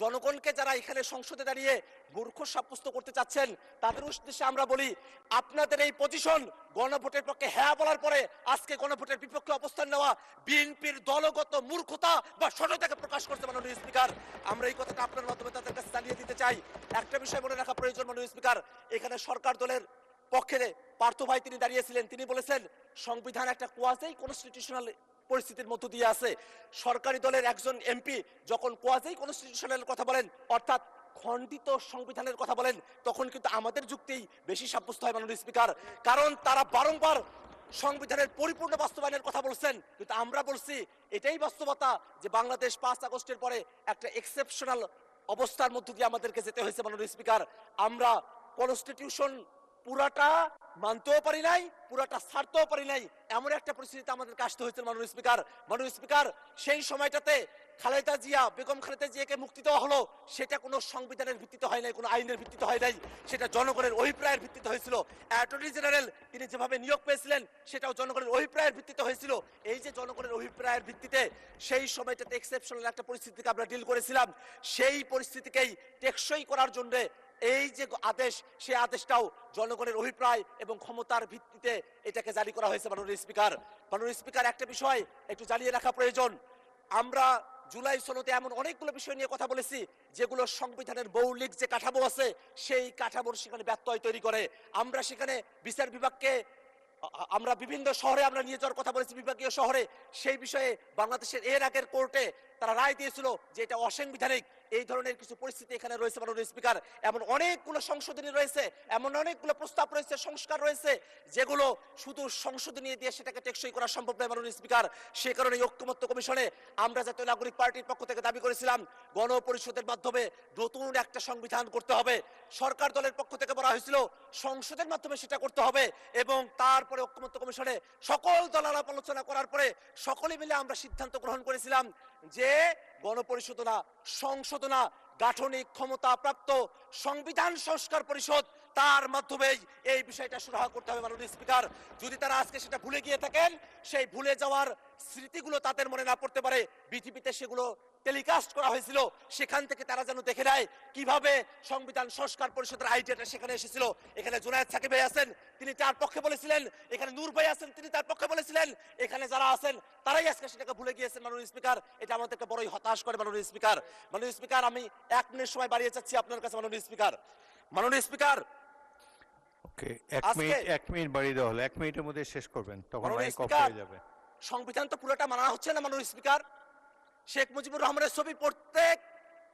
জনগণকে যারা এখানে সংসদে দাঁড়িয়ে মূর্খ সাব্যস্ত করতে চাচ্ছেন তাদের উদ্দেশ্যে আমরা বলি, আপনাদের এই পজিশন গণভোটের পক্ষে হ্যাঁ বলার পরে আজকে গণভোটের বিপক্ষে অবস্থান নেওয়া বিএনপির দলগত মূর্খতা বা সততাকে প্রকাশ করছে মাননীয় স্পিকার। আমরা এই কথাটা আপনার মাধ্যমে তাদের কাছে জানিয়ে দিতে চাই। একটা বিষয় মনে রাখা প্রয়োজন মাননীয় স্পিকার, এখানে সরকার দলের পক্ষে পার্থ ভাই তিনি দাঁড়িয়েছিলেন, তিনি বলেছেন সংবিধান একটা কোয়াজি কনস্টিটিউশনাল পরিস্থিতির মধ্য দিয়ে আছে। সরকারি দলের একজন এমপি যখন কোয়াজি কনস্টিটিউশনাল কথা বলেন, অর্থাৎ খণ্ডিত সংবিধানের কথা বলেন, তখন কিন্তু আমাদের যুক্তি বেশি সাব্যস্ত হয় মাননীয় স্পিকার। কারণ তারা বারংবার সংবিধানের পরিপূর্ণ বাস্তবায়নের কথা বলছেন, কিন্তু আমরা বলছি এটাই বাস্তবতা যে বাংলাদেশ 5 আগস্টের পরে একটা এক্সেপশনাল অবস্থার মধ্য দিয়ে আমাদেরকে যেতে হয়েছে মাননীয় স্পিকার। আমরা কনস্টিটিউশন পুরাটা মানতেও পারি নাই, পুরাটা ছাড়তেও পারি নাই, এমন একটা পরিস্থিতিতে আমাদেরকে আসতে হয়েছে মাননীয় স্পিকার। মাননীয় স্পিকার, সেই সময়টাতে খালেদা জিয়া, বেগম খালেদা জিয়াকে মুক্তি দেওয়া হলো, সেটা কোনো সংবিধানের ভিত্তিতে হয় নাই, কোনো আইনের ভিত্তিতে হয় নাই, সেটা জনগণের অভিপ্রায়ের ভিত্তিতে হয়েছিল। অ্যাটর্নি জেনারেল তিনি যেভাবে নিয়োগ পেয়েছিলেন সেটাও জনগণের অভিপ্রায়ের ভিত্তিতে হয়েছিল। এই যে জনগণের অভিপ্রায়ের ভিত্তিতে সেই সময়টাতে এক্সেপশনাল একটা পরিস্থিতিকে আমরা ডিল করেছিলাম, সেই পরিস্থিতিকেই টেকসই করার জন্য এই যে আদেশ, সেই আদেশটাও জনগণের অভিপ্রায় এবং ক্ষমতার ভিত্তিতে এটাকে জারি করা হয়েছে মাননীয় স্পিকার। মাননীয় স্পিকার, একটা বিষয় একটু জানিয়ে রাখা প্রয়োজন, আমরা জুলাই সনদে এমন অনেকগুলো বিষয় নিয়ে কথা বলেছি যেগুলো সংবিধানের মৌলিক যে কাঠামো আছে সেই কাঠামোর সেখানে ব্যত্যয় তৈরি করে। আমরা সেখানে বিচার বিভাগকে আমরা বিভিন্ন শহরে আমরা নিয়ে যাওয়ার কথা বলেছি, বিভাগীয় শহরে। সেই বিষয়ে বাংলাদেশের এর আগের কোর্টে তারা রায় দিয়েছিল যে এটা অসাংবিধানিক। এই ধরনের কিছু পরিস্থিতি এখানে রয়েছে মাননীয় স্পিকার। এমন অনেকগুলো সংশোধনী রয়েছে, এমন অনেকগুলো প্রস্তাব রয়েছে, সংস্কার রয়েছে, যেগুলো শুধু সংশোধনী দিয়ে সেটাকে টেকসই করা সম্ভব নয় মাননীয় স্পিকার। সে কারণে ঐক্যমত্য কমিশনে আমরা জাতীয় নাগরিক পার্টির পক্ষ থেকে দাবি করেছিলাম গণপরিষদের মাধ্যমে নতুন একটা সংবিধান করতে হবে। সরকার দলের পক্ষ থেকে বলা হয়েছিল সংসদের মাধ্যমে সেটা করতে হবে, এবং তারপরে ঐক্যমত্য কমিশনে সকল দল আলাপ আলোচনা করার পরে সকলে মিলে আমরা সিদ্ধান্ত গ্রহণ করেছিলাম যে গণপরিষদ না, সংশোধনা গাঠনিক ক্ষমতা প্রাপ্ত সংবিধান সংস্কার পরিষদ, তার মাধ্যমেই এই বিষয়টা সুরাহা করতে হবে মাননীয় স্পিকার। যদি তারা আজকে সেটা ভুলে গিয়ে থাকেন, সেই ভুলে যাওয়ার স্মৃতিগুলো তাদের মনে না পড়তে পারে, বিটিভিতে সেগুলো টেলিকাস্ট করা হয়েছিল, সেখান থেকে তারা যেন দেখে নেয় কিভাবে সংবিধান সংস্কার পরিষদের আইডিয়াটা সেখানে এসেছিল। এখানে জুনায়েদ সাকিব ভাই আছেন, তিনি তার পক্ষে বলেছিলেন, এখানে নূর ভাই আছেন, তিনি তার পক্ষে বলেছিলেন, এখানে যারা আছেন তারাই আজকে সেটাকে ভুলে গিয়েছেন মাননীয় স্পিকার। এটা আমাদেরকে বড়ই হতাশ করে মাননীয় স্পিকার। মাননীয় স্পিকার, আমি 1 মিনিট সময় বাড়িয়ে চাচ্ছি আপনার কাছে মাননীয় স্পিকার। মাননীয় স্পিকার, ওকে, 1 মিনিট বাড়িয়ে দেওয়া হলো, 1 মিনিটের মধ্যে শেষ করবেন, তখন মাইক অফ হয়ে যাবে। সংবিধান তো পুরোটা মানা হচ্ছে না মাননীয় স্পিকার। শেখ মুজিবুর রহমানের ছবি প্রত্যেক